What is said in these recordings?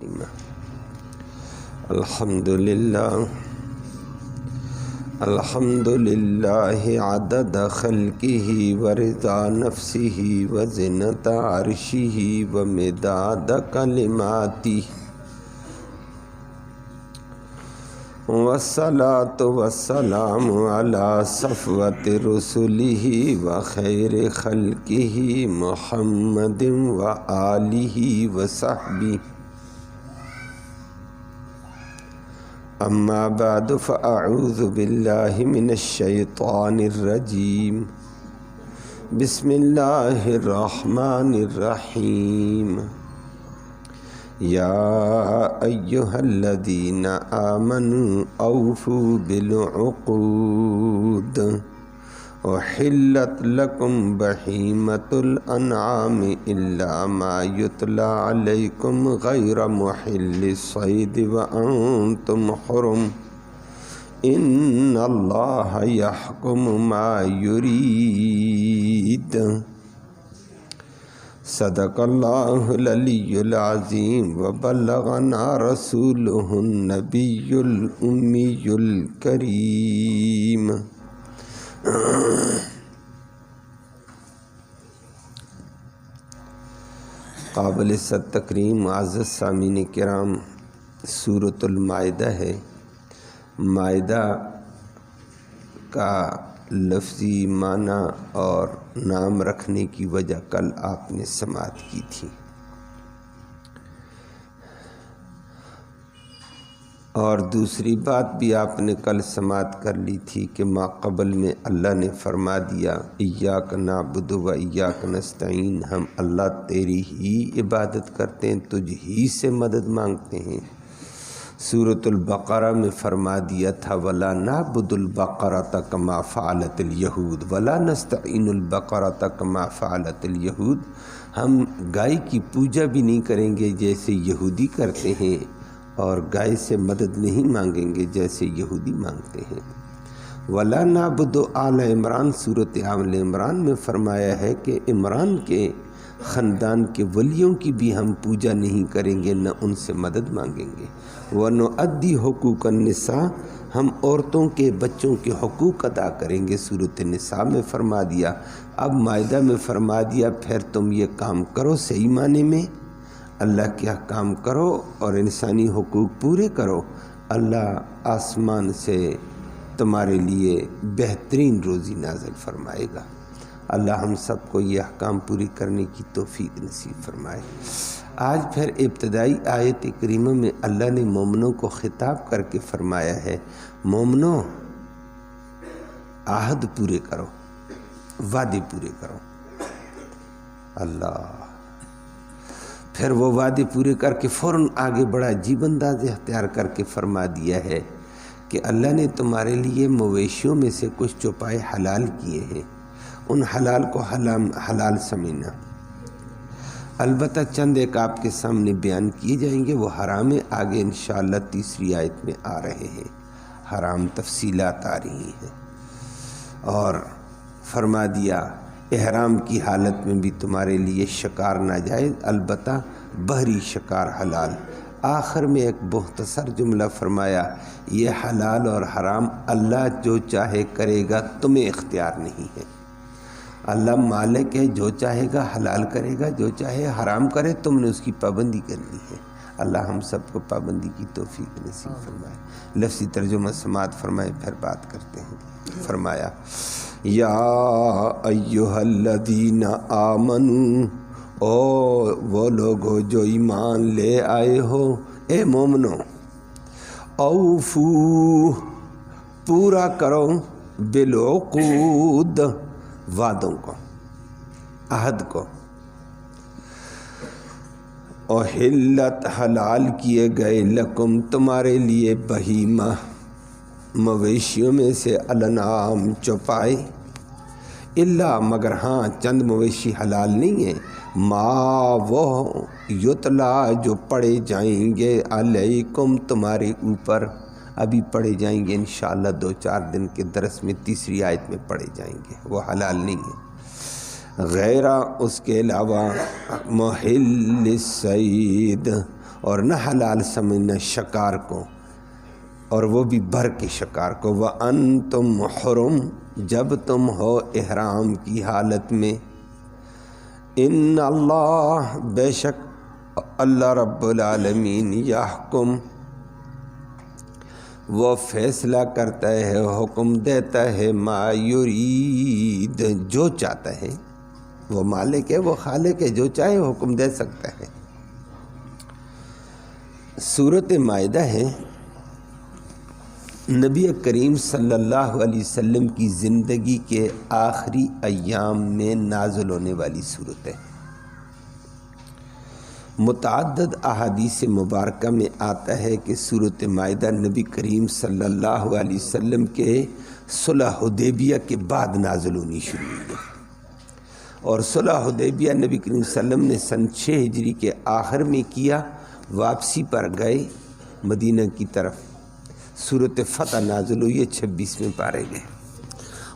کریمہ۔ الحمدللہ عدد خلقہ ورضا نفسہ وزنۃ عرشہ ومداد کلماتہ، والصلاة والسلام علی صفوۃ رسلہ وخیر خلقہ محمد وآلہ وصحبہ، اما بعد فاعوذ باللہ من الشیطان الرجیم، بسم اللہ الرحمن الرحیم، یا ایہا الذین آمنوا اوفوا بالعقود، احلت لکم بہیمۃ الانعام الا ما یتلی علیکم غیر محل الصید وانتم حرم، ان اللہ یحکم ما یرید۔ صدق اللہ العلی العظیم وبلغنا رسولہ النبی الامی الکریم۔ قابل صد تکریم معزز سامعین کرام، سورۃ المائدہ ہے۔ مائدہ کا لفظی معنی اور نام رکھنے کی وجہ کل آپ نے سماعت کی تھی، اور دوسری بات بھی آپ نے کل سماعت کر لی تھی کہ ما قبل میں اللہ نے فرما دیا ایاک نعبد و ایاک نستعین، ہم اللہ تیری ہی عبادت کرتے ہیں، تجھ ہی سے مدد مانگتے ہیں۔ سورۃ البقرہ میں فرما دیا تھا وَلَا نَعْبُدُ الْبَقَرَةَ كَمَا فَعَلَتِ الْيَهُودُ وَلَا نَسْتَعِينُ الْبَقَرَةَ كَمَا فَعَلَتِ الْيَهُودُ، ہم گائے کی پوجا بھی نہیں کریں گے جیسے یہودی کرتے ہیں، اور گائے سے مدد نہیں مانگیں گے جیسے یہودی مانگتے ہیں۔ وَلَا نَعْبُدُ آلَ عمران، سورۃ آل عمران میں فرمایا ہے کہ عمران کے خاندان کے ولیوں کی بھی ہم پوجا نہیں کریں گے، نہ ان سے مدد مانگیں گے۔ وَنُؤَدِّي حُقُوقَ النِّسَاء، ہم عورتوں کے بچوں کے حقوق ادا کریں گے، سورۃ النساء میں فرما دیا۔ اب مائدہ میں فرما دیا پھر تم یہ کام کرو، صحیح معنی میں اللہ کے احکام کرو اور انسانی حقوق پورے کرو، اللہ آسمان سے تمہارے لیے بہترین روزی نازل فرمائے گا۔ اللہ ہم سب کو یہ احکام پوری کرنے کی توفیق نصیب فرمائے۔ آج پھر ابتدائی آیت کریمہ میں اللہ نے مومنوں کو خطاب کر کے فرمایا ہے، مومنوں عہد پورے کرو، وعدے پورے کرو۔ اللہ پھر وہ وعدے پورے کر کے فوراً آگے بڑا عجیب انداز اختیار کر کے فرما دیا ہے کہ اللہ نے تمہارے لیے مویشیوں میں سے کچھ چوپائے حلال کیے ہیں، ان حلال کو حلال سمجھنا۔ البتہ چند ایک آپ کے سامنے بیان کیے جائیں گے، وہ حرام آگے انشاءاللہ تیسری آیت میں آ رہے ہیں، حرام تفصیلات آ رہی ہیں۔ اور فرما دیا احرام کی حالت میں بھی تمہارے لیے شکار ناجائز، البتہ بحری شکار حلال۔ آخر میں ایک مختصر جملہ فرمایا، یہ حلال اور حرام اللہ جو چاہے کرے گا، تمہیں اختیار نہیں ہے۔ اللہ مالک ہے، جو چاہے گا حلال کرے گا، جو چاہے حرام کرے، تم نے اس کی پابندی کرنی ہے۔ اللہ ہم سب کو پابندی کی توفیق نصیب فرمائے۔ لفظی ترجمہ سماعت فرمائے پھر بات کرتے ہیں۔ فرمایا یا ایہا الذین آمنوا، او وہ لوگو جو ایمان لے آئے ہو، اے مومنو، اوفو پورا کرو، بالعقود وعدوں کو، عہد کو، احلت حلال کیے گئے لکم تمہارے لیے بہیمہ مویشیوں میں سے الانعام چوپائے، الا مگر ہاں چند مویشی حلال نہیں ہیں، ما وہ یتلا جو پڑھے جائیں گے علیکم تمہارے اوپر، ابھی پڑھے جائیں گے انشاءاللہ 2-4 دن کے درس میں تیسری آیت میں پڑھے جائیں گے، وہ حلال نہیں ہیں، غیر اس کے علاوہ محل الصید اور نہ حلال سمجھنا شکار کو، اور وہ بھی بھر کے شکار کو۔ وَأَنْتُمْ حُرُمْ، جب تم ہو احرام کی حالت میں۔ ان اللہ، بے شک اللہ رب العالمین، یحکم، وہ فیصلہ کرتا ہے، حکم دیتا ہے، ما یرید، جو چاہتا ہے۔ وہ مالک ہے، وہ خالق ہے، جو چاہے حکم دے سکتا ہے۔ سورۃ مائدہ ہے نبی کریم صلی اللہ علیہ وسلم کی زندگی کے آخری ایام میں نازل ہونے والی صورت ہے۔ متعدد احادیث مبارکہ میں آتا ہے کہ سورۃ مائدہ نبی کریم صلی اللہ علیہ وسلم کے صلح حدیبیہ کے بعد نازل ہونی شروع ہوئی ہے، اور صلح حدیبیہ نبی کریم صلی اللہ علیہ وسلم نے سن 6 ہجری کے آخر میں کیا، واپسی پر گئے مدینہ کی طرف، سورۃ فتح نازل ہوئی ہے 26ویں پارے میں،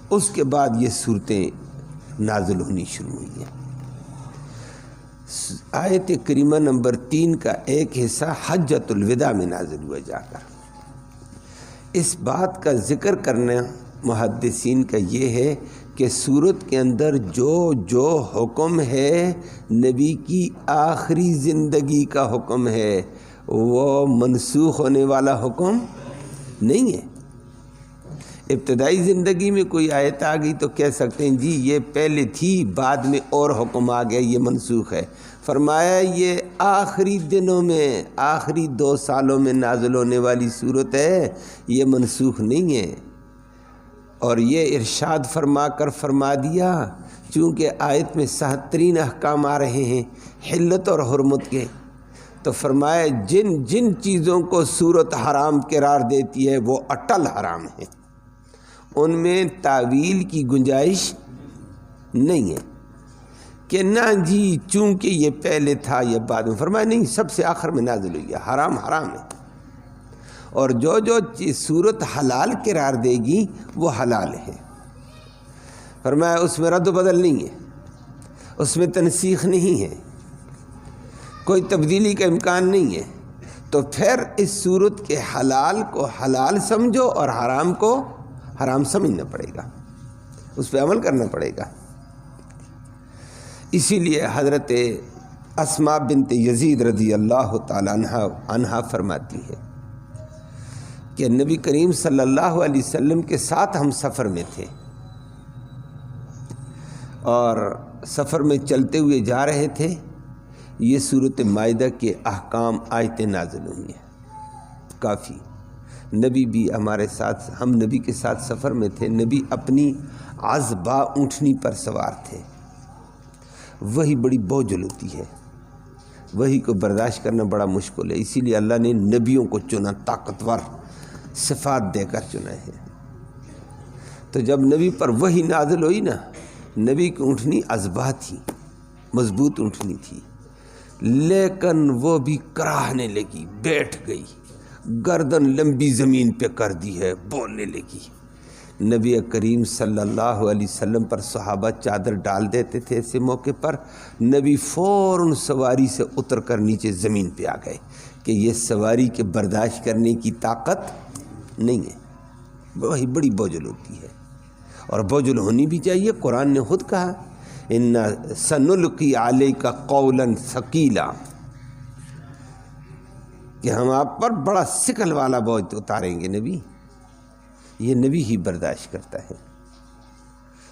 اس کے بعد یہ صورتیں نازل ہونی شروع ہوئی ہیں۔ آیت کریمہ نمبر 3 کا ایک حصہ حجۃ الوداع میں نازل ہوا جا کر۔ اس بات کا ذکر کرنا محدثین کا یہ ہے کہ سورت کے اندر جو حکم ہے نبی کی آخری زندگی کا حکم ہے، وہ منسوخ ہونے والا حکم نہیں ہے۔ ابتدائی زندگی میں کوئی آیت آ گئی تو کہہ سکتے ہیں جی یہ پہلے تھی، بعد میں اور حکم آ گیا، یہ منسوخ ہے۔ فرمایا یہ آخری دنوں میں، آخری 2 سالوں میں نازل ہونے والی صورت ہے، یہ منسوخ نہیں ہے۔ اور یہ ارشاد فرما کر فرما دیا، چونکہ آیت میں 77 احکام آ رہے ہیں حلت اور حرمت کے، تو فرمایا جن جن چیزوں کو صورت حرام قرار دیتی ہے وہ اٹل حرام ہے، ان میں تعویل کی گنجائش نہیں ہے کہ نہ جی چونکہ یہ پہلے تھا یا بعد میں۔ فرمایا نہیں، سب سے آخر میں نازل ہوئی ہے، حرام حرام ہے، اور جو چیز صورت حلال قرار دے گی وہ حلال ہے۔ فرمایا اس میں رد و بدل نہیں ہے، اس میں تنسیخ نہیں ہے، کوئی تبدیلی کا امکان نہیں ہے۔ تو پھر اس صورت کے حلال کو حلال سمجھو اور حرام کو حرام سمجھنا پڑے گا، اس پہ عمل کرنا پڑے گا۔ اسی لیے حضرت اسماء بنت یزید رضی اللہ تعالیٰ عنہا فرماتی ہے کہ نبی کریم صلی اللہ علیہ وسلم کے ساتھ ہم سفر میں تھے، اور سفر میں چلتے ہوئے جا رہے تھے، یہ سورۃ مائدہ کے احکام آیتیں نازل ہوئی ہیں کافی۔ نبی بھی ہمارے ساتھ، ہم نبی کے ساتھ سفر میں تھے، نبی اپنی عذبا اونٹنی پر سوار تھے۔ وہی بڑی بوجھل ہوتی ہے، وہی کو برداشت کرنا بڑا مشکل ہے، اسی لیے اللہ نے نبیوں کو چنا، طاقتور صفات دے کر چنا ہے۔ تو جب نبی پر وہی نازل ہوئی نا، نبی کی اونٹنی عذبا تھی، مضبوط اونٹنی تھی، لیکن وہ بھی کراہنے لگی، بیٹھ گئی، گردن لمبی زمین پہ کر دی ہے، بولنے لگی۔ نبی کریم صلی اللہ علیہ وسلم پر صحابہ چادر ڈال دیتے تھے، ایسے موقع پر نبی فوراً سواری سے اتر کر نیچے زمین پہ آ گئے کہ یہ سواری کے برداشت کرنے کی طاقت نہیں ہے، وہی بڑی بوجھل ہوتی ہے، اور بوجھل ہونی بھی چاہیے۔ قرآن نے خود کہا اِنَّ سَنُلْقِي عَلَيْكَ قَوْلًا ثَقِيلًا، کہ ہم آپ پر بڑا ثقل والا بوجھ اتاریں گے۔ نبی، یہ نبی ہی برداشت کرتا ہے،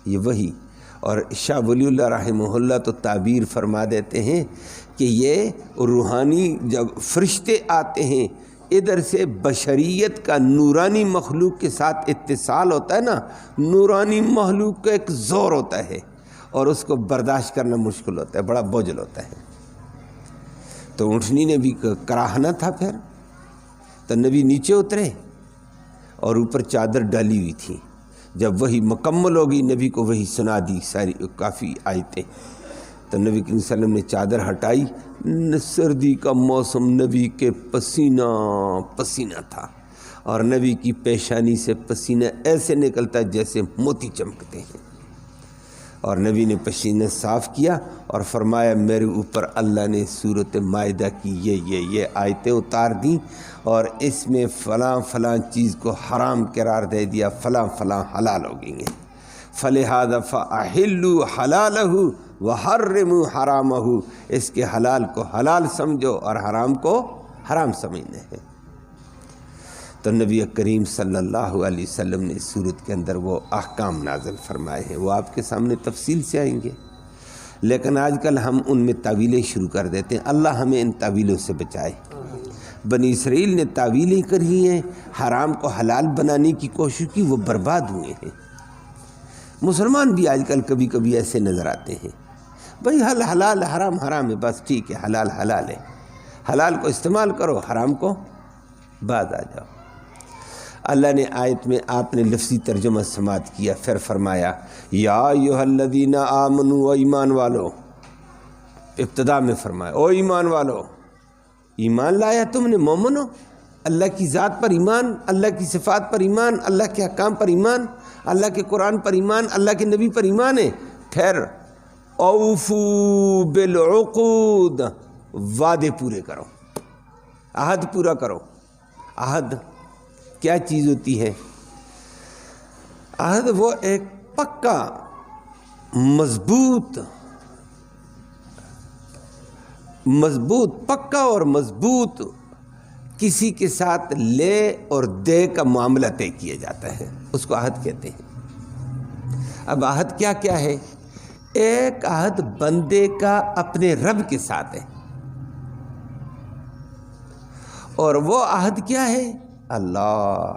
یہ وہی۔ اور شاہ ولی اللہ رحمہ اللہ تو تعبیر فرما دیتے ہیں کہ یہ روحانی جب فرشتے آتے ہیں، ادھر سے بشریت کا نورانی مخلوق کے ساتھ اتصال ہوتا ہے نا، نورانی مخلوق کا ایک زور ہوتا ہے، اور اس کو برداشت کرنا مشکل ہوتا ہے، بڑا بوجھل ہوتا ہے۔ تو اونٹنی نے بھی کراہنا تھا، پھر تو نبی نیچے اترے اور اوپر چادر ڈالی ہوئی تھی۔ جب وہی مکمل ہوگی، نبی کو وہی سنا دی ساری کافی آیتیں، تو نبی صلی اللہ علیہ وسلم نے چادر ہٹائی، سردی کا موسم، نبی کے پسینہ پسینہ تھا، اور نبی کی پیشانی سے پسینہ ایسے نکلتا ہے جیسے موتی چمکتے ہیں، اور نبی نے پسینہ صاف کیا اور فرمایا میرے اوپر اللہ نے سورۃ مائدہ کی یہ آیتیں اتار دیں اور اس میں فلاں فلاں چیز کو حرام قرار دے دیا، فلاں فلاں حلال ہو گئی ہیں، فلہذا فاحلوا حلالہ وحرموا حرامہ، اس کے حلال کو حلال سمجھو اور حرام کو حرام سمجھنے ہیں۔ تو نبی کریم صلی اللہ علیہ وسلم نے اس صورت کے اندر وہ احکام نازل فرمائے ہیں، وہ آپ کے سامنے تفصیل سے آئیں گے، لیکن آج کل ہم ان میں تعویلیں شروع کر دیتے ہیں۔ اللہ ہمیں ان تعویلوں سے بچائے۔ بنی اسرائیل نے تعویلیں کری ہیں، حرام کو حلال بنانے کی کوشش کی، وہ برباد ہوئے ہیں۔ مسلمان بھی آج کل کبھی کبھی ایسے نظر آتے ہیں، بھئی حلال حرام حرام ہے، بس ٹھیک ہے، حلال حلال ہے، حلال کو استعمال کرو، حرام کو بعد آ جاؤ۔ اللہ نے آیت میں آپ نے لفظی ترجمہ سماعت کیا، پھر فرمایا یا ایھا الذین آمنوا، او ایمان والو، ابتدا میں فرمایا او ایمان والو، ایمان لایا تم نے، مومنو، اللہ کی ذات پر ایمان، اللہ کی صفات پر ایمان، اللہ کے احکام پر ایمان، اللہ کے قرآن پر ایمان، اللہ کے نبی پر ایمان ہے۔ پھر اوفو بالعقود، وعدے پورے کرو، عہد پورا کرو۔ عہد کیا چیز ہوتی ہے؟ عہد وہ ایک پکا مضبوط پکا اور مضبوط کسی کے ساتھ لے اور دے کا معاملہ طے کیا جاتا ہے، اس کو عہد کہتے ہیں۔ اب عہد کیا کیا ہے؟ ایک عہد بندے کا اپنے رب کے ساتھ ہے، اور وہ عہد کیا ہے؟ اللہ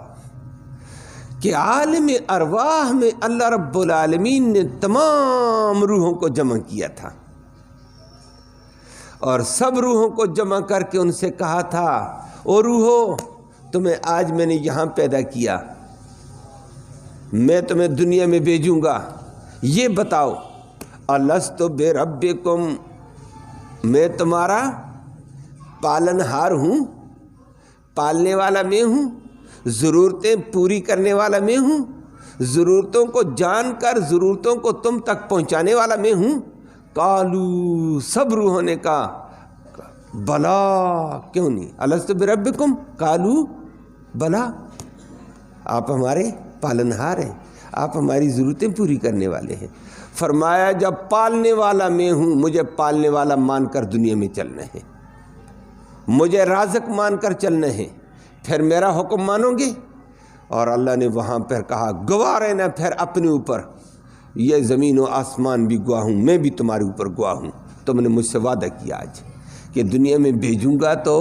کہ عالم ارواح میں اللہ رب العالمین نے تمام روحوں کو جمع کیا تھا، اور سب روحوں کو جمع کر کے ان سے کہا تھا او روحو، تمہیں آج میں نے یہاں پیدا کیا، میں تمہیں دنیا میں بھیجوں گا، یہ بتاؤ الست بربکم، میں تمہارا پالن ہار ہوں، پالنے والا میں ہوں، ضرورتیں پوری کرنے والا میں ہوں، ضرورتوں کو جان کر ضرورتوں کو تم تک پہنچانے والا میں ہوں۔ قالو، سب روحوں نے کہا بلا، کیوں نہیں، الست بربکم، قالو بلا، آپ ہمارے پالنہار ہیں، آپ ہماری ضرورتیں پوری کرنے والے ہیں۔ فرمایا جب پالنے والا میں ہوں، مجھے پالنے والا مان کر دنیا میں چلنا ہے، مجھے رازق مان کر چلنا ہے، پھر میرا حکم مانو گے؟ اور اللہ نے وہاں پر کہا گواہ رہنا پھر اپنے اوپر، یہ زمین و آسمان بھی گواہ ہوں، میں بھی تمہارے اوپر گواہ ہوں، تم نے مجھ سے وعدہ کیا آج کہ دنیا میں بھیجوں گا تو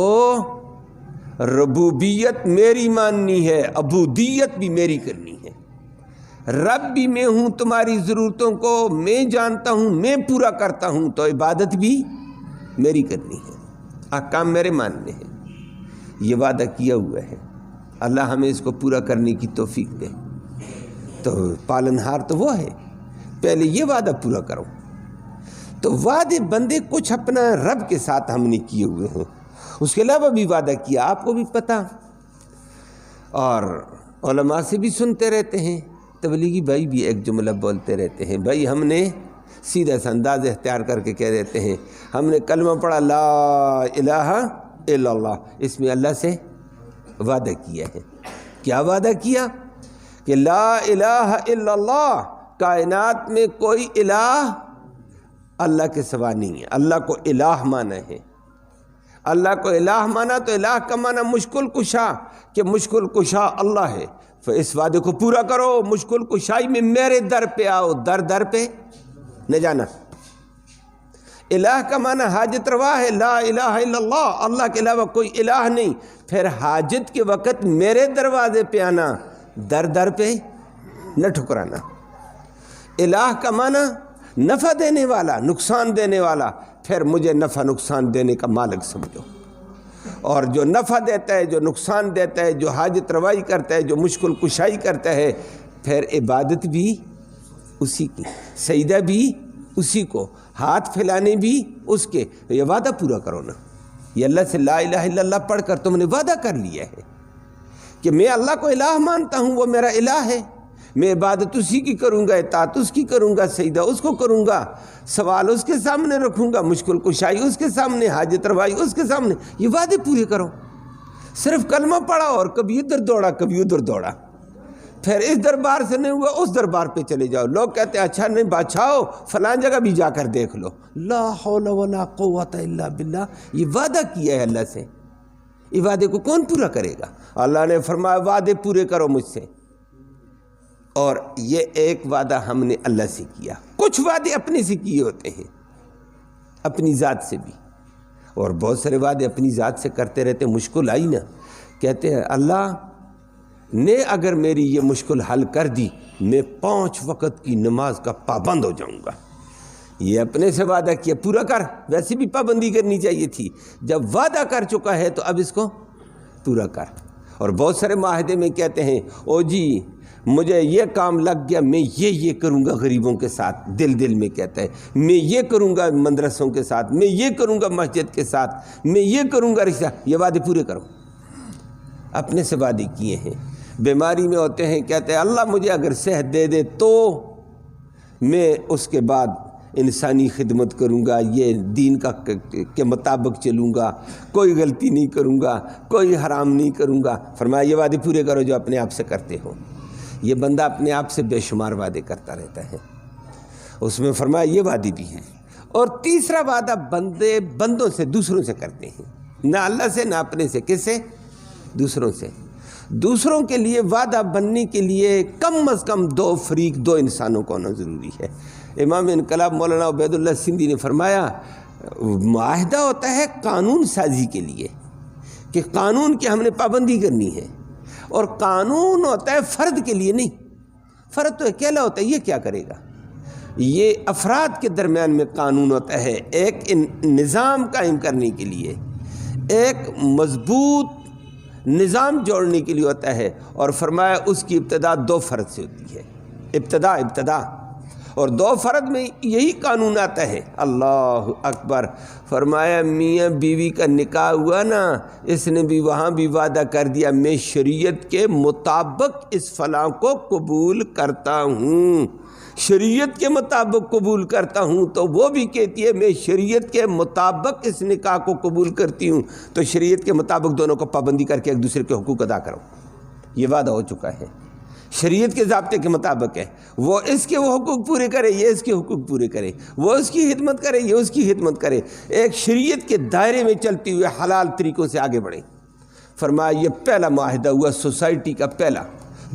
ربوبیت میری ماننی ہے، عبودیت بھی میری کرنی ہے، رب بھی میں ہوں، تمہاری ضرورتوں کو میں جانتا ہوں، میں پورا کرتا ہوں، تو عبادت بھی میری کرنی ہے، احکام میرے ماننے ہیں۔ یہ وعدہ کیا ہوا ہے، اللہ ہمیں اس کو پورا کرنے کی توفیق دے۔ تو پالنہار تو وہ ہے، پہلے یہ وعدہ پورا کرو۔ تو وعدے بندے کچھ اپنا رب کے ساتھ ہم نے کیے ہوئے ہیں، اس کے علاوہ بھی وعدہ کیا، آپ کو بھی پتہ، اور علماء سے بھی سنتے رہتے ہیں، تبلیغی بھائی بھی ایک جملہ بولتے رہتے ہیں، بھائی ہم نے سیدھا سا انداز اختیار کر کے کہہ دیتے ہیں ہم نے کلمہ پڑھا لا الہ الا اللہ، اس میں اللہ سے وعدہ کیا ہے۔ کیا وعدہ کیا؟ کہ لا الہ الا اللہ، کائنات میں کوئی الہ اللہ کے سوا نہیں ہے، اللہ کو الہ مانا ہے، اللہ کو الہ مانا تو الہ کا مانا مشکل کشا، کہ مشکل کشا اللہ ہے، تو اس وعدے کو پورا کرو، مشکل کشائی میں میرے در پہ آؤ، در پہ نہ جانا۔ الہ کا معنی حاجت روا ہے، لا الہ الا اللہ، اللہ کے علاوہ کوئی الہ نہیں، پھر حاجت کے وقت میرے دروازے پہ آنا، در پہ نہ ٹھکرانا۔ الہ کا معنی نفع دینے والا، نقصان دینے والا، پھر مجھے نفع نقصان دینے کا مالک سمجھو، اور جو نفع دیتا ہے، جو نقصان دیتا ہے، جو حاجت روائی کرتا ہے، جو مشکل کشائی کرتا ہے، پھر عبادت بھی اسی کی، سجدہ بھی اسی کو، ہاتھ پھیلانے بھی اس کے۔ یہ وعدہ پورا کرو نا، یہ اللہ سے لا الہ الا اللہ پڑھ کر تم نے وعدہ کر لیا ہے کہ میں اللہ کو الہ مانتا ہوں، وہ میرا الہ ہے، میں عبادت اسی کی کروں گا، اطاعت اس کی کروں گا، سجدہ اس کو کروں گا، سوال اس کے سامنے رکھوں گا، مشکل کشائی اس کے سامنے، حاجت روائی اس کے سامنے. یہ وعدے پورے کرو. صرف کلمہ پڑھا اور کبھی ادھر دوڑا کبھی ادھر دوڑا، پھر اس دربار سے نہیں ہوا اس دربار پہ چلے جاؤ. لوگ کہتے ہیں اچھا نہیں بادشاہ فلاں جگہ بھی جا کر دیکھ لو. لا حول ولا قوت الا باللہ. یہ وعدہ کیا ہے اللہ سے، یہ وعدے کو کون پورا کرے گا؟ اللہ نے فرمایا وعدے پورے کرو مجھ سے. اور یہ ایک وعدہ ہم نے اللہ سے کیا. کچھ وعدے اپنے سے کیے ہوتے ہیں، اپنی ذات سے بھی، اور بہت سارے وعدے اپنی ذات سے کرتے رہتے. مشکل آئی نا، کہتے ہیں اللہ نے اگر میری یہ مشکل حل کر دی میں 5 وقت کی نماز کا پابند ہو جاؤں گا. یہ اپنے سے وعدہ کیا، پورا کر. ویسے بھی پابندی کرنی چاہیے تھی، جب وعدہ کر چکا ہے تو اب اس کو پورا کر. اور بہت سارے معاہدے میں کہتے ہیں او جی مجھے یہ کام لگ گیا، میں یہ کروں گا غریبوں کے ساتھ. دل میں کہتا ہے میں یہ کروں گا مدرسوں کے ساتھ، میں یہ کروں گا مسجد کے ساتھ، میں یہ کروں گا رشتہ. یہ وعدے پورے کرو. اپنے سے وعدے کیے ہیں. بیماری میں ہوتے ہیں، کہتے ہیں اللہ مجھے اگر صحت دے دے تو میں اس کے بعد انسانی خدمت کروں گا، یہ دین کے مطابق چلوں گا، کوئی غلطی نہیں کروں گا، کوئی حرام نہیں کروں گا. فرمایا یہ وعدے پورے کرو جو اپنے آپ سے کرتے ہو. یہ بندہ اپنے آپ سے بے شمار وعدے کرتا رہتا ہے. اس میں فرمایا یہ وعدے بھی ہیں. اور تیسرا وعدہ بندوں سے دوسروں سے کرتے ہیں، نہ اللہ سے نہ اپنے سے. کس سے؟ دوسروں سے. دوسروں کے لیے وعدہ بننے کے لیے کم از کم 2 فریق، 2 انسانوں کو ہونا ضروری ہے. امام انقلاب مولانا عبید اللہ سندھی نے فرمایا معاہدہ ہوتا ہے قانون سازی کے لیے، کہ قانون کی ہم نے پابندی کرنی ہے، اور قانون ہوتا ہے فرد کے لیے نہیں. فرد تو اکیلا ہوتا ہے، یہ کیا کرے گا؟ یہ افراد کے درمیان میں قانون ہوتا ہے ایک نظام قائم کرنے کے لیے، ایک مضبوط نظام جوڑنے کے لیے ہوتا ہے. اور فرمایا اس کی ابتدا 2 فرد سے ہوتی ہے. ابتدا اور 2 فرد میں یہی قانون آتا ہے. اللہ اکبر. فرمایا میاں بیوی کا نکاح ہوا نا، اس نے بھی وہاں بھی وعدہ کر دیا میں شریعت کے مطابق اس فلاں کو قبول کرتا ہوں، شریعت کے مطابق قبول کرتا ہوں. تو وہ بھی کہتی ہے میں شریعت کے مطابق اس نکاح کو قبول کرتی ہوں. تو شریعت کے مطابق دونوں کو پابندی کر کے ایک دوسرے کے حقوق ادا کرو. یہ وعدہ ہو چکا ہے، شریعت کے ضابطے کے مطابق ہے. وہ اس کے وہ حقوق پورے کرے، یہ اس کے حقوق پورے کرے، وہ اس کی خدمت کرے، یہ اس کی خدمت کرے. ایک شریعت کے دائرے میں چلتے ہوئے حلال طریقوں سے آگے بڑھیں. فرمایا یہ پہلا معاہدہ ہوا سوسائٹی کا، پہلا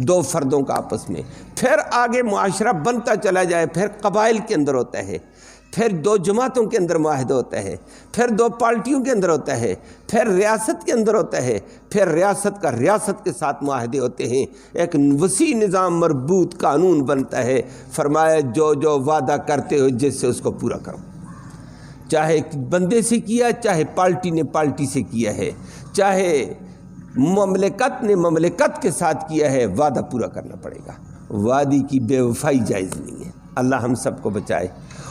2 فردوں کا آپس میں. پھر آگے معاشرہ بنتا چلا جائے، پھر قبائل کے اندر ہوتا ہے، پھر 2 جماعتوں کے اندر معاہدہ ہوتا ہے، پھر 2 پارٹیوں کے اندر ہوتا ہے، پھر ریاست کے اندر ہوتا ہے، پھر ریاست کا ریاست کے ساتھ معاہدے ہوتے ہیں. ایک وسیع نظام مربوط قانون بنتا ہے. فرمایا جو وعدہ کرتے ہو جس سے اس کو پورا کرو. چاہے بندے سے کیا، چاہے پارٹی نے پارٹی سے کیا ہے، چاہے مملکت نے مملکت کے ساتھ کیا ہے، وعدہ پورا کرنا پڑے گا. وعدے کی بے وفائی جائز نہیں ہے. اللہ ہم سب کو بچائے.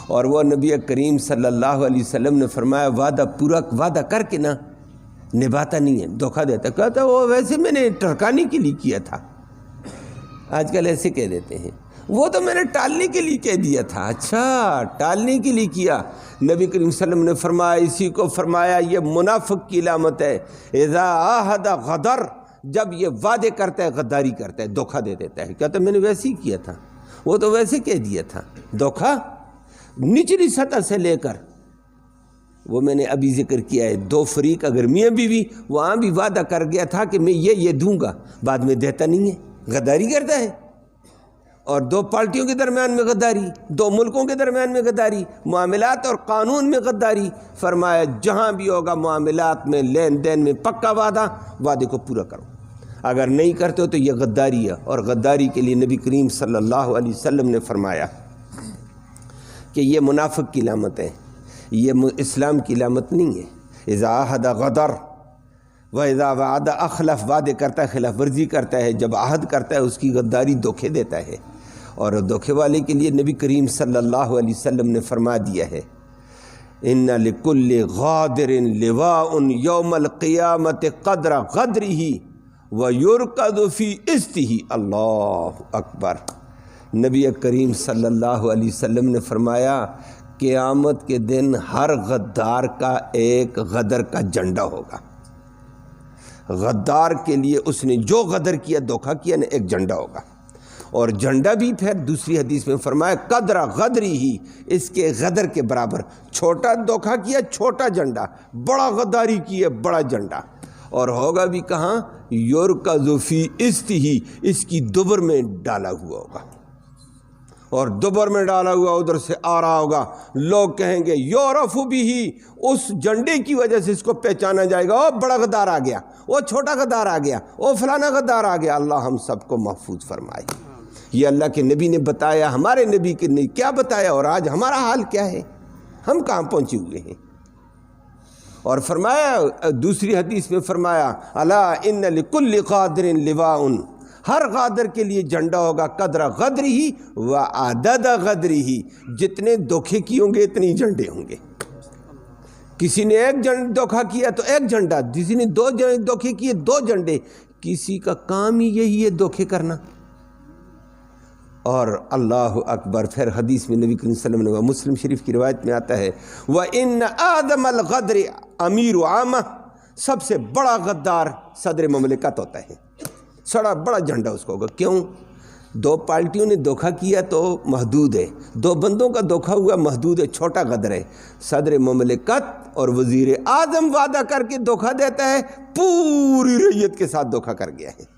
اور وہ نبی کریم صلی اللہ علیہ وسلم نے فرمایا وعدہ کر کے نا نبھاتا نہیں ہے، دھوکہ دیتا. کہتا وہ ویسے میں نے ٹرکانے کے لیے کیا تھا. آج کل ایسے کہہ دیتے ہیں وہ تو میں نے ٹالنے کے لیے کہہ دیا تھا. اچھا ٹالنے کے لیے کیا. نبی کریم صلی اللہ علیہ وسلم نے فرمایا اسی کو فرمایا یہ منافق کی علامت ہے. اذا عاہد غدر، جب یہ وعدے کرتا ہے غداری کرتا ہے، دھوکہ دے دیتا ہے. کہتا میں نے ویسے ہی کیا تھا، وہ تو ویسے کہہ دیا تھا. دھوکہ نچلی سطح سے لے کر، وہ میں نے ابھی ذکر کیا ہے 2 فریق اگر میاں بیوی، وہاں بھی وعدہ کر گیا تھا کہ میں یہ دوں گا، بعد میں دیتا نہیں ہے، غداری کرتا ہے. اور 2 پارٹیوں کے درمیان میں غداری، 2 ملکوں کے درمیان میں غداری، معاملات اور قانون میں غداری. فرمایا جہاں بھی ہوگا معاملات میں لین دین میں پکا وعدے کو پورا کرو. اگر نہیں کرتے ہو تو یہ غداری ہے. اور غداری کے لیے نبی کریم صلی اللہ علیہ وسلم نے فرمایا کہ یہ منافق کی علامت ہے، یہ اسلام کی علامت نہیں ہے. اذا عہد غدر واذا وعد اخلف، وعدے کرتا ہے خلاف ورزی کرتا ہے، جب عہد کرتا ہے اس کی غداری، دھوکے دیتا ہے. اور دھوکے والے کے لیے نبی کریم صلی اللہ علیہ وسلم نے فرما دیا ہے ان لکل غادر لواء یوم القیامت قدر غدرہ ویرکض فی استہ. اللہ اکبر. نبی کریم صلی اللہ علیہ وسلم نے فرمایا قیامت کے دن ہر غدار کا ایک غدر کا جھنڈا ہوگا۔ غدار کے لیے اس نے جو غدر کیا، دھوکہ کیا نا، ایک جھنڈا ہوگا، اور جھنڈا بھی پھر دوسری حدیث میں فرمایا قدر غدری ہی، اس کے غدر کے برابر۔ چھوٹا دھوکہ کیا چھوٹا جھنڈا، بڑا غداری کی ہے بڑا جھنڈا، اور ہوگا بھی کہاں؟ یرکض فی استہ، اس کی دبر میں ڈالا ہوا ہوگا، اور دبر میں ڈالا ہوا ادھر سے آ رہا ہوگا، لوگ کہیں گے یعرف بہ، اس جھنڈے کی وجہ سے اس کو پہچانا جائے گا، او بڑا غدار آ گیا، وہ چھوٹا غدار آ گیا، وہ فلانا غدار آ گیا۔ اللہ ہم سب کو محفوظ فرمائے۔ یہ اللہ کے نبی نے بتایا، ہمارے نبی کے نے کیا بتایا، اور آج ہمارا حال کیا ہے، ہم کہاں پہنچے ہوئے ہیں۔ اور فرمایا دوسری حدیث میں فرمایا الا ان لکل قادر لواء، ہر غادر کے لیے جھنڈا ہوگا، قدر غدر ہی و عدد غدر ہی، جتنے دھوکے کی ہوں گے اتنی جھنڈے ہوں گے۔ کسی نے ایک دھوکہ کیا تو ایک جھنڈا، کسی نے دو دھوکے کیے دو جھنڈے، کسی کا کام ہی یہی ہے دھوکے کرنا۔ اور اللہ اکبر، پھر حدیث میں نبی کریم صلی اللہ علیہ وسلم نے، مسلم شریف کی روایت میں آتا ہے وَإِنَّ آدَمَ الْغَدْرِ امیر عامہ، سب سے بڑا غدار صدر مملکت ہوتا ہے، بڑا جھنڈا اس کو ہوگا۔ کیوں؟ دو پارٹیوں نے دھوکہ کیا تو محدود ہے، دو بندوں کا دھوکہ ہوا محدود ہے، چھوٹا غدر ہے۔ صدر مملکت اور وزیر اعظم وعدہ کر کے دھوکہ دیتا ہے، پوری ریت کے ساتھ دھوکہ کر گیا ہے۔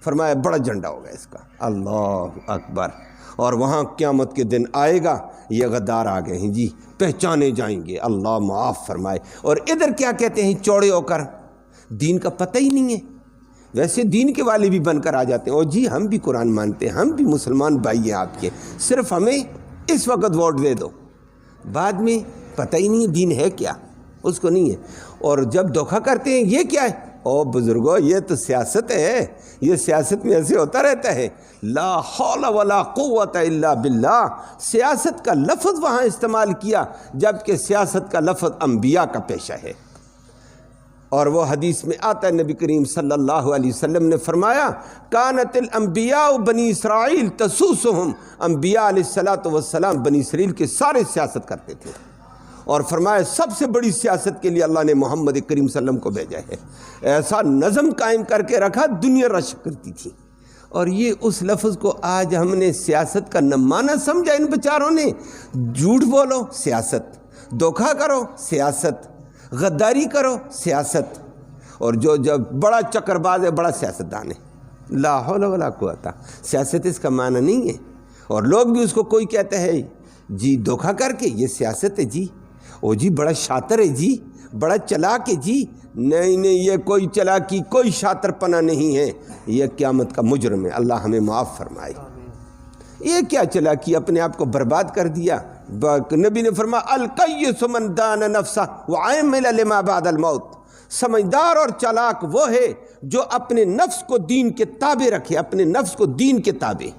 فرمایا بڑا جھنڈا ہوگا اس کا، اللہ اکبر۔ اور وہاں قیامت کے دن آئے گا، یہ غدار آ گئے ہیں جی، پہچانے جائیں گے، اللہ معاف فرمائے۔ اور ادھر کیا کہتے ہیں چوڑے ہو کر، دین کا پتہ ہی نہیں ہے، ویسے دین کے والے بھی بن کر آ جاتے ہیں، اور جی ہم بھی قرآن مانتے ہیں، ہم بھی مسلمان بھائی ہیں آپ کے، صرف ہمیں اس وقت ووٹ دے دو، بعد میں پتہ ہی نہیں ہے دین ہے کیا، اس کو نہیں ہے۔ اور جب دھوکہ کرتے ہیں یہ کیا ہے، او بزرگو یہ تو سیاست ہے، یہ سیاست میں ایسے ہوتا رہتا ہے، لا حول ولا قوت الا باللہ۔ سیاست کا لفظ وہاں استعمال کیا جبکہ سیاست کا لفظ انبیاء کا پیشہ ہے۔ اور وہ حدیث میں آتا ہے نبی کریم صلی اللہ علیہ وسلم نے فرمایا کانت الانبیاء بنی اسرائیل تسوسہم، انبیاء علیہ الصلوۃ والسلام بنی اسرائیل کے سارے سیاست کرتے تھے، اور فرمایا سب سے بڑی سیاست کے لیے اللہ نے محمد کریم صلی اللہ علیہ وسلم کو بھیجا ہے۔ ایسا نظم قائم کر کے رکھا، دنیا رش کرتی تھی۔ اور یہ اس لفظ کو آج ہم نے سیاست کا نہ معنی سمجھا ان بیچاروں نے۔ جھوٹ بولو سیاست، دھوکہ کرو سیاست، غداری کرو سیاست، اور جو جب بڑا چکر باز ہے بڑا سیاست دان ہے، لا حول ولا قوت۔ سیاست اس کا معنی نہیں ہے، اور لوگ بھی اس کو کوئی کہتے ہیں جی دھوکہ کر کے یہ سیاست ہے جی، او جی بڑا شاطر ہے جی، بڑا چلاک ہے جی، نہیں نہیں یہ کوئی چلاکی کوئی شاطر پنا نہیں ہے، یہ قیامت کا مجرم ہے، اللہ ہمیں معاف فرمائے۔ یہ کیا چلاکی، اپنے آپ کو برباد کر دیا۔ نبی نے فرمایا القیس من دان نفسہ وعمل لما بعد الموت، سمجھدار اور چالاک وہ ہے جو اپنے نفس کو دین کے تابع رکھے، اپنے نفس کو دین کے تابع،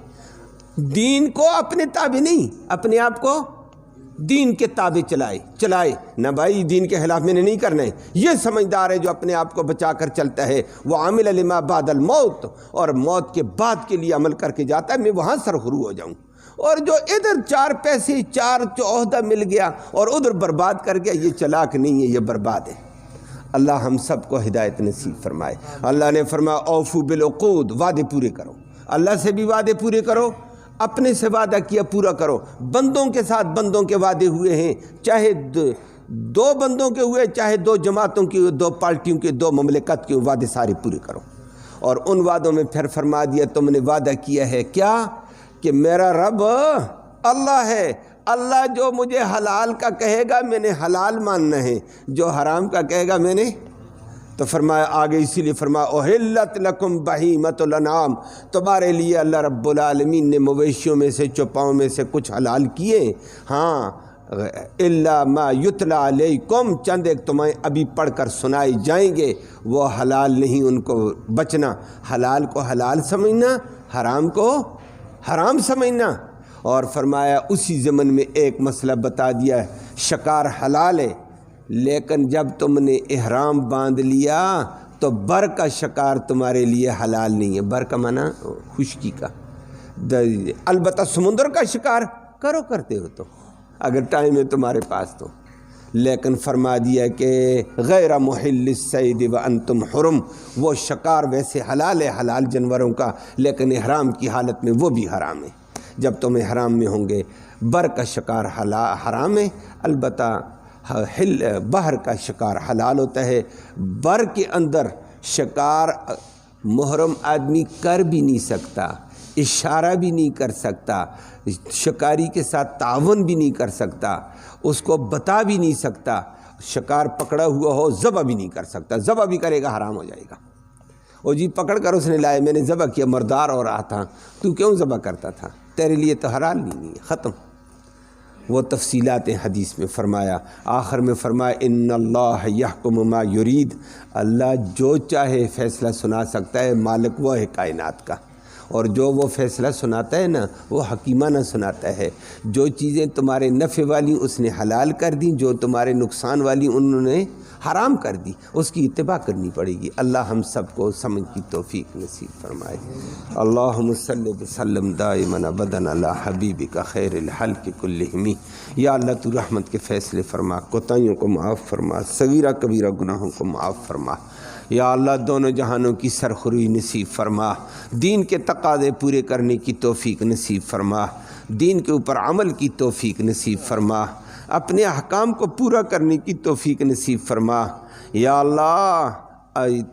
دین کو اپنے تابع نہیں، اپنے آپ کو دین کے تابع چلائے نہ، بھائی دین کے خلاف میں نے نہیں کرنا ہے، یہ سمجھدار ہے جو اپنے آپ کو بچا کر چلتا ہے۔ وعمل لما بعد الموت، اور موت کے بعد کے لیے عمل کر کے جاتا ہے، میں وہاں سرخرو ہو جاؤں۔ اور جو ادھر چار پیسے چار عہدہ مل گیا اور ادھر برباد کر گیا، یہ چلاک نہیں ہے، یہ برباد ہے۔ اللہ ہم سب کو ہدایت نصیب فرمائے۔ اللہ نے فرمایا اوفو بالعقود، وعدے پورے کرو، اللہ سے بھی وعدے پورے کرو، اپنے سے وعدہ کیا پورا کرو، بندوں کے ساتھ بندوں کے وعدے ہوئے ہیں، چاہے دو بندوں کے ہوئے، چاہے دو جماعتوں کے، دو پارٹیوں کے، دو مملکت کے وعدے سارے پورے کرو۔ اور ان وعدوں میں پھر فرما دیا تم نے وعدہ کیا ہے کیا، کہ میرا رب اللہ ہے، اللہ جو مجھے حلال کا کہے گا میں نے حلال ماننا ہے، جو حرام کا کہے گا میں نے، تو فرمایا آگے اسی لیے فرمایا احلت لکم بہیمۃ الانعام، تمہارے لیے اللہ رب العالمین نے مویشیوں میں سے چوپاؤں میں سے کچھ حلال کیے، ہاں الا ما یتلا علیکم، چند ایک تمہیں ابھی پڑھ کر سنائے جائیں گے، وہ حلال نہیں، ان کو بچنا، حلال کو حلال سمجھنا، حرام کو حرام سمجھنا۔ اور فرمایا اسی ضمن میں ایک مسئلہ بتا دیا، شکار حلال ہے، لیکن جب تم نے احرام باندھ لیا تو بر کا شکار تمہارے لیے حلال نہیں ہے۔ بر کا معنی خشکی کا، البتہ سمندر کا شکار کرتے ہو تو اگر ٹائم ہے تمہارے پاس تو، لیکن فرما دیا کہ غیر محل الصید وانتم حرم، وہ شکار ویسے حلال ہے حلال جانوروں کا، لیکن احرام کی حالت میں وہ بھی حرام ہے۔ جب تم احرام میں ہوں گے بر کا شکار حرام ہے، البتہ بحر کا شکار حلال ہوتا ہے۔ بر کے اندر شکار محرم آدمی کر بھی نہیں سکتا، اشارہ بھی نہیں کر سکتا، شکاری کے ساتھ تعاون بھی نہیں کر سکتا، اس کو بتا بھی نہیں سکتا، شکار پکڑا ہوا ہو ذبح بھی نہیں کر سکتا، ذبح بھی کرے گا حرام ہو جائے گا۔ او جی پکڑ کر اس نے لائے، میں نے ذبح کیا، مردار ہو رہا تھا، تو کیوں ذبح کرتا تھا؟ تیرے لیے تو حلال نہیں ہے، ختم۔ وہ تفصیلات حدیث میں فرمایا، آخر میں فرمایا ان اللہ یحکم ما یرید، اللہ جو چاہے فیصلہ سنا سکتا ہے، مالک وہ ہے کائنات کا، اور جو وہ فیصلہ سناتا ہے نا وہ حکیمانہ سناتا ہے۔ جو چیزیں تمہارے نفع والی اس نے حلال کر دیں، جو تمہارے نقصان والی انہوں نے حرام کر دی، اس کی اتباع کرنی پڑے گی۔ اللہ ہم سب کو سمجھ کی توفیق نصیب فرمائے۔ اللہم صلی وسلم دائما ابدا علی حبیبک خیر الخلق کلہم۔ یا اللہ تو رحمت کے فیصلے فرما، کوتاہیوں کو معاف فرما، صغیرہ کبیرہ گناہوں کو معاف فرما۔ یا اللہ دونوں جہانوں کی سرخروئی نصیب فرما، دین کے تقاضے پورے کرنے کی توفیق نصیب فرما، دین کے اوپر عمل کی توفیق نصیب فرما، اپنے احکام کو پورا کرنے کی توفیق نصیب فرما۔ یا اللہ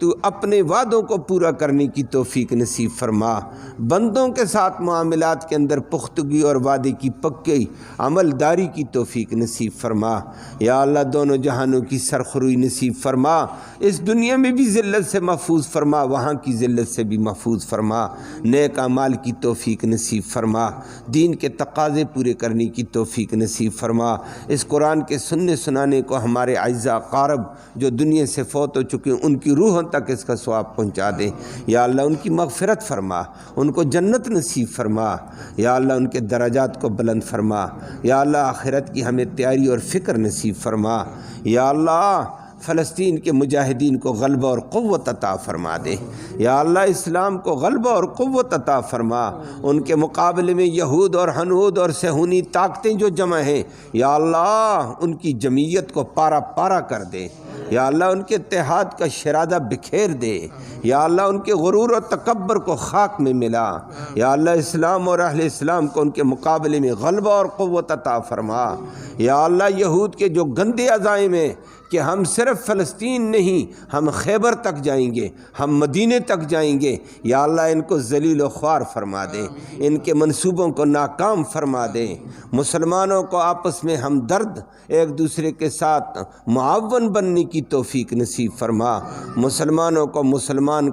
تو اپنے وعدوں کو پورا کرنے کی توفیق نصیب فرما، بندوں کے ساتھ معاملات کے اندر پختگی اور وعدے کی پکی عملداری کی توفیق نصیب فرما۔ یا اللہ دونوں جہانوں کی سرخروئی نصیب فرما، اس دنیا میں بھی ذلت سے محفوظ فرما، وہاں کی ذلت سے بھی محفوظ فرما، نیک اعمال کی توفیق نصیب فرما، دین کے تقاضے پورے کرنے کی توفیق نصیب فرما۔ اس قرآن کے سننے سنانے کو ہمارے اعزاء اقارب جو دنیا سے فوت ہو چکے ہیں ان کی روحوں تک اس کا ثواب پہنچا دے۔ یا اللہ ان کی مغفرت فرما، ان کو جنت نصیب فرما۔ یا اللہ ان کے درجات کو بلند فرما۔ یا اللہ آخرت کی ہمیں تیاری اور فکر نصیب فرما۔ یا اللہ فلسطین کے مجاہدین کو غلبہ اور قوت عطا فرما دے۔ یا اللہ اسلام کو غلبہ اور قوت عطا فرما، ان کے مقابلے میں یہود اور ہنود اور صہیونی طاقتیں جو جمع ہیں یا اللہ ان کی جمعیت کو پارا پارا کر دے۔ یا اللہ ان کے اتحاد کا شرادہ بکھیر دے۔ یا اللہ ان کے غرور و تکبر کو خاک میں ملا۔ یا اللہ اسلام اور اہل اسلام کو ان کے مقابلے میں غلبہ اور قوت عطا فرما۔ یا اللہ یہود کے جو گندے عزائم ہیں کہ ہم صرف فلسطین نہیں، ہم خیبر تک جائیں گے، ہم مدینے تک جائیں گے، یا اللہ ان کو ذلیل و خوار فرما دیں، ان کے منصوبوں کو ناکام فرما دیں۔ مسلمانوں کو آپس میں ہمدرد ایک دوسرے کے ساتھ معاون بننے کی توفیق نصیب فرما، مسلمانوں کو مسلمان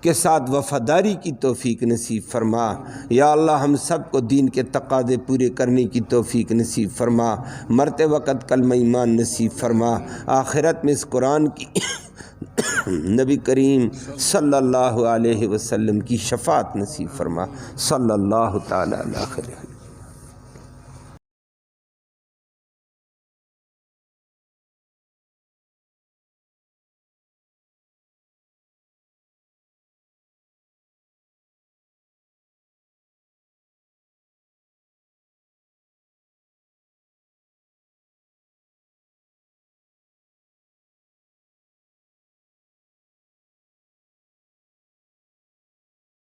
کے ساتھ وفاداری کی توفیق نصیب فرما۔ یا اللہ ہم سب کو دین کے تقاضے پورے کرنے کی توفیق نصیب فرما، مرتے وقت کلمہ ایمان نصیب فرما، آخرت میں اس قرآن کی نبی کریم صلی اللہ علیہ وسلم کی شفاعت نصیب فرما۔ صلی اللہ تعالی علیہ وسلم۔